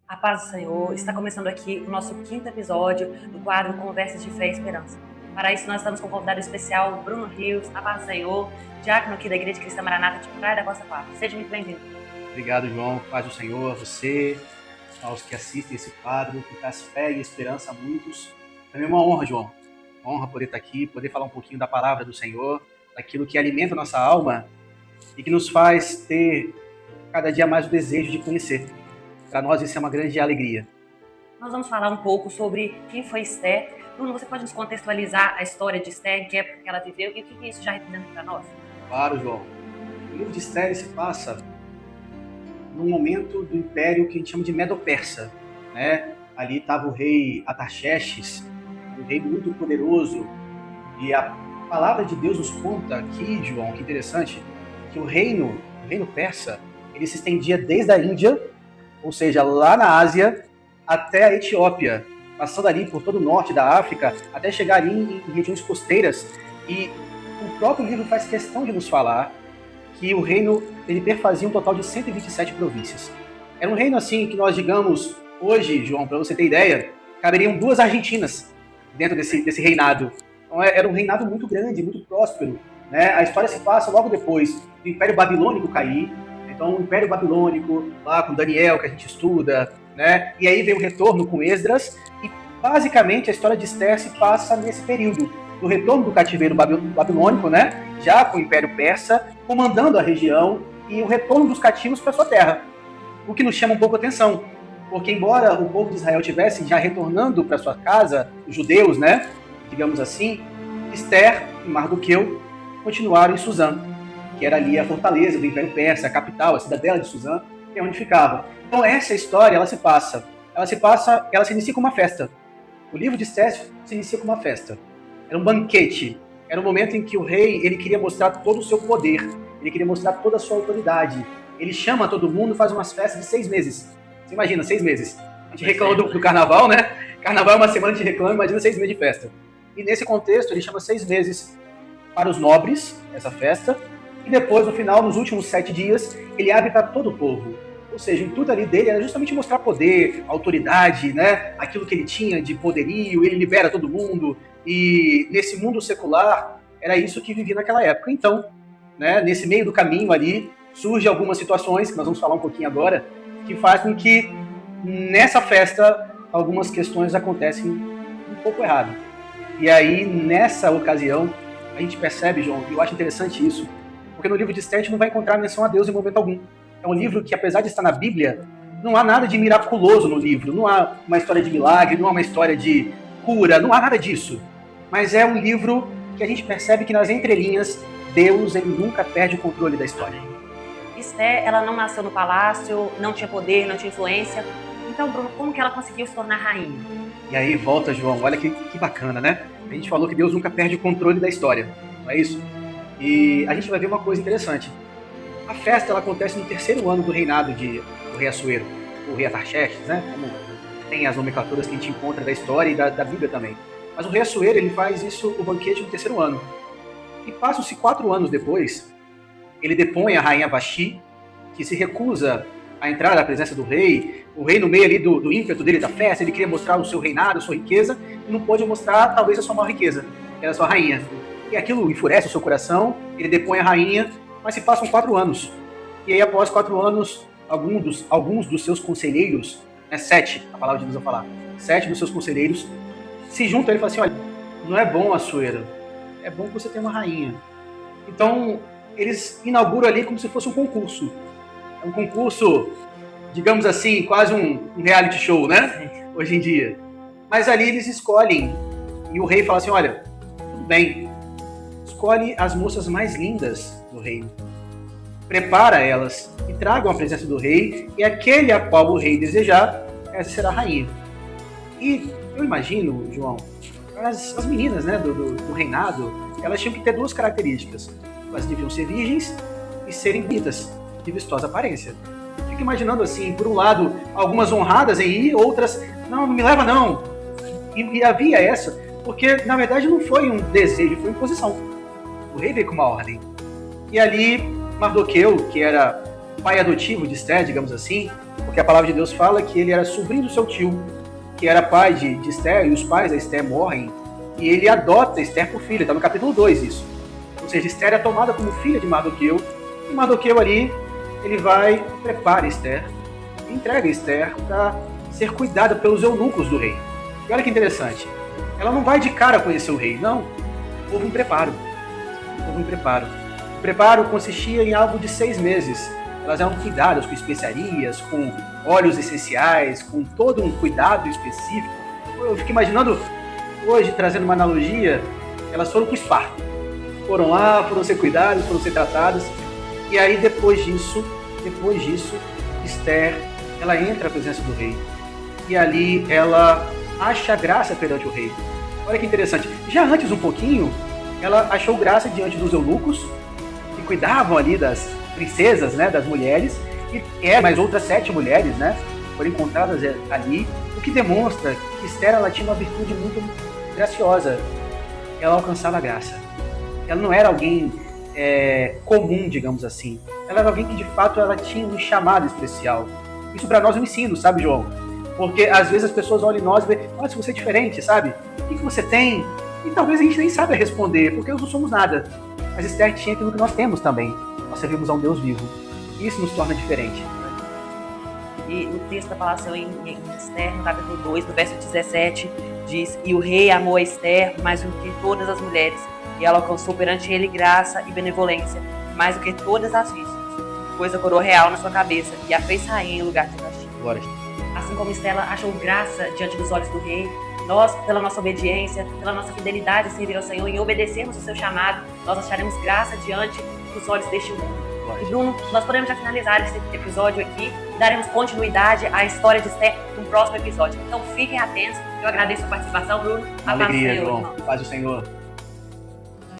A paz do Senhor, está começando aqui o nosso quinto episódio do quadro Conversas de Fé e Esperança. Para isso, nós estamos com um convidado especial, Bruno Rios, a paz do Senhor, diácono aqui da Igreja Cristã Maranata de Praia da Costa Quatro. Seja muito bem-vindo. Obrigado, João. Paz do Senhor a você, aos que assistem esse quadro, que traz fé e esperança a muitos. Também é uma honra, João. Uma honra poder estar aqui, poder falar um pouquinho da palavra do Senhor, daquilo que alimenta a nossa alma e que nos faz ter cada dia mais o desejo de conhecer. Para nós isso é uma grande alegria. Nós vamos falar um pouco sobre quem foi Esther. Bruno, você pode nos contextualizar a história de Esther, em que época ela viveu e o que isso já representa para nós? Claro, João. O livro de Esther se passa num momento do império que a gente chama de Medo-Persa, né? Ali estava o rei Artaxerxes, um rei muito poderoso, e a palavra de Deus nos conta aqui, João, que interessante, que o reino persa, ele se estendia desde a Índia, ou seja, lá na Ásia, até a Etiópia, passando ali por todo o norte da África, até chegar ali em regiões costeiras. E o próprio livro faz questão de nos falar que o reino ele perfazia um total de 127 províncias. Era um reino assim que nós, digamos, hoje, João, para você ter ideia, caberiam 2 Argentinas dentro desse reinado. Então era um reinado muito grande, muito próspero, né? A história se passa logo depois do Império Babilônico cair. Então, o Império Babilônico, lá com Daniel, que a gente estuda, né? E aí vem o retorno com Esdras, e basicamente a história de Esther se passa nesse período, do retorno do cativeiro babilônico, né? Já com o Império Persa, comandando a região, e o retorno dos cativos para sua terra. O que nos chama um pouco a atenção, porque embora o povo de Israel estivesse já retornando para sua casa, os judeus, né? Digamos assim, Esther e Mardoqueu continuaram em Suzã, que era ali a fortaleza do Império Persa, a capital, a cidadela de Suzã, que é onde ficava. Então essa história, ela se inicia com uma festa. O livro de Esther se inicia com uma festa. Era um banquete. Era um momento em que o rei, ele queria mostrar todo o seu poder, ele queria mostrar toda a sua autoridade. Ele chama todo mundo, faz umas festas de 6 meses. Você imagina, 6 meses. A gente reclama do carnaval, né? Carnaval é uma semana de reclama, imagina 6 meses de festa. E nesse contexto, ele chama 6 meses para os nobres, essa festa, e depois, no final, nos últimos 7 dias, ele abre para todo o povo. Ou seja, o intuito ali dele era justamente mostrar poder, autoridade, né? Aquilo que ele tinha de poderio, ele libera todo mundo. E nesse mundo secular, era isso que vivia naquela época. Então, né, nesse meio do caminho ali, surgem algumas situações, que nós vamos falar um pouquinho agora, que faz com que nessa festa algumas questões acontecem um pouco errado. E aí, nessa ocasião, a gente percebe, João, e eu acho interessante isso, porque no livro de Esther a gente não vai encontrar menção a Deus em momento algum. É um livro que, apesar de estar na Bíblia, não há nada de miraculoso no livro, não há uma história de milagre, não há uma história de cura, não há nada disso. Mas é um livro que a gente percebe que nas entrelinhas, Deus ele nunca perde o controle da história. Esther, ela não nasceu no palácio, não tinha poder, não tinha influência. Então, Bruno, como que ela conseguiu se tornar rainha? E aí volta, João, olha que bacana, né? A gente falou que Deus nunca perde o controle da história, não é isso? E a gente vai ver uma coisa interessante. A festa ela acontece no 3º ano do reinado do rei Assuero, o rei Artaxerxes, né? Como tem as nomenclaturas que a gente encontra da história e da Bíblia também. Mas o rei Assuero ele faz isso, o banquete, no 3º ano. E passam-se 4 anos depois, ele depõe a rainha Vasti, que se recusa a entrar na presença do rei. O rei, no meio ali do ímpeto dele da festa, ele queria mostrar o seu reinado, a sua riqueza, e não pôde mostrar talvez a sua maior riqueza, que era a sua rainha. E aquilo enfurece o seu coração, ele depõe a rainha, mas se passam 4 anos. E aí, após 4 anos, alguns dos seus conselheiros, 7, a palavra de Deus vai falar, 7 dos seus conselheiros, se juntam a ele e falam assim, olha, não é bom, Assuero, é bom que você tenha uma rainha. Então, eles inauguram ali como se fosse um concurso. É um concurso, digamos assim, quase um reality show, né? Hoje em dia. Mas ali eles escolhem, e o rei fala assim, olha, tudo bem, escolhe as moças mais lindas do reino, prepara elas e tragam a presença do rei, e aquele a qual o rei desejar, essa será a rainha. E eu imagino, João, as meninas, né, do reinado, elas tinham que ter 2 características. Elas deviam ser virgens e serem bonitas, de vistosa aparência. Fico imaginando assim, por um lado, algumas honradas em ir, outras, não me leva não. E havia essa, porque na verdade não foi um desejo, foi imposição. O rei veio com uma ordem. E ali, Mardoqueu, que era pai adotivo de Esther, digamos assim, porque porque a palavra de Deus fala que ele era sobrinho do seu tio, que era pai de Esther, e os pais da Esther morrem, e ele adota Esther por filha, está no capítulo 2 isso. Ou seja, Esther é tomada como filha de Mardoqueu, e Mardoqueu ali, ele vai, prepara Esther, e entrega Esther para ser cuidada pelos eunucos do rei. E olha que interessante, ela não vai de cara conhecer o rei, não. Houve um preparo. Houve um preparo. O preparo consistia em algo de 6 meses. Elas eram cuidadas com especiarias, com óleos essenciais, com todo um cuidado específico. Eu fico imaginando, hoje, trazendo uma analogia, elas foram para o Esparta. Foram lá, foram ser cuidadas, foram ser tratadas. E aí, depois disso, Esther, ela entra à presença do rei. E ali ela acha graça perante o rei. Olha que interessante. Já antes, um pouquinho, ela achou graça diante dos eunucos, que cuidavam ali das princesas, né, das mulheres, e mais outras 7 mulheres, né, foram encontradas ali, o que demonstra que Esther, ela tinha uma virtude muito graciosa. Ela alcançava a graça. Ela não era alguém comum, digamos assim. Ela era alguém que, de fato, ela tinha um chamado especial. Isso para nós é um ensino, sabe, João? Porque, às vezes, as pessoas olham em nós e veem, olha, se você é diferente, sabe? O que você tem? E talvez a gente nem saiba responder, porque nós não somos nada. Mas Esther tinha aquilo que nós temos também. Nós servimos a um Deus vivo. Isso nos torna diferente. E o texto da palavra em Esther, no capítulo 2, no verso 17, diz: E o rei amou a Esther mais do que todas as mulheres, e ela alcançou perante ele graça e benevolência, mais do que todas as vítimas, pois a coroa real na sua cabeça, e a fez rainha em lugar de castigo. Glória. Assim como Esther achou graça diante dos olhos do rei, nós, pela nossa obediência, pela nossa fidelidade em servir ao Senhor, em obedecermos o seu chamado, nós acharemos graça diante dos olhos deste mundo. E Bruno, nós podemos já finalizar esse episódio aqui e daremos continuidade à história de Esther no próximo episódio. Então fiquem atentos. Eu agradeço a participação, Bruno. Uma alegria, João. Paz do Senhor.